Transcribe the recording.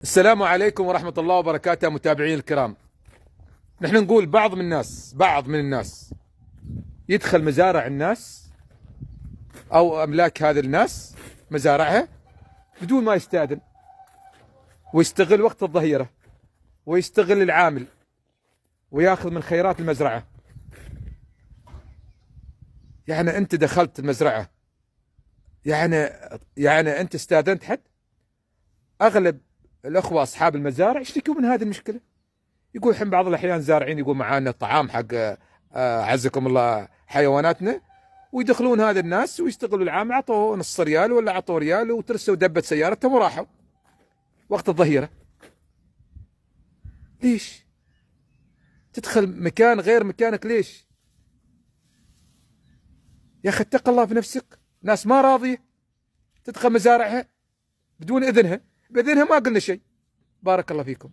السلام عليكم ورحمة الله وبركاته متابعين الكرام. نحن نقول بعض من الناس يدخل مزارع الناس أو أملاك هذه الناس مزارعها بدون ما يستأذن، ويستغل وقت الظهيرة ويستغل العامل وياخذ من خيرات المزرعة. يعني أنت دخلت المزرعة، يعني أنت استأذنت حد؟ أغلب الأخوة أصحاب المزارع يشتكوا من هذه المشكلة. يقول الحين بعض الأحيان زارعين يقول معانا الطعام حق عزكم الله حيواناتنا، ويدخلون هذا الناس ويستغلوا العام، عطوه نص ريال ولا عطوه ريال وترسوا دبة سيارتهم وراحوا وقت الظهيرة. ليش تدخل مكان غير مكانك؟ ليش يا أخي اتق الله في نفسك. ناس ما راضية تدخل مزارعها بدون إذنها، بإذنها ما قلنا شيء. بارك الله فيكم.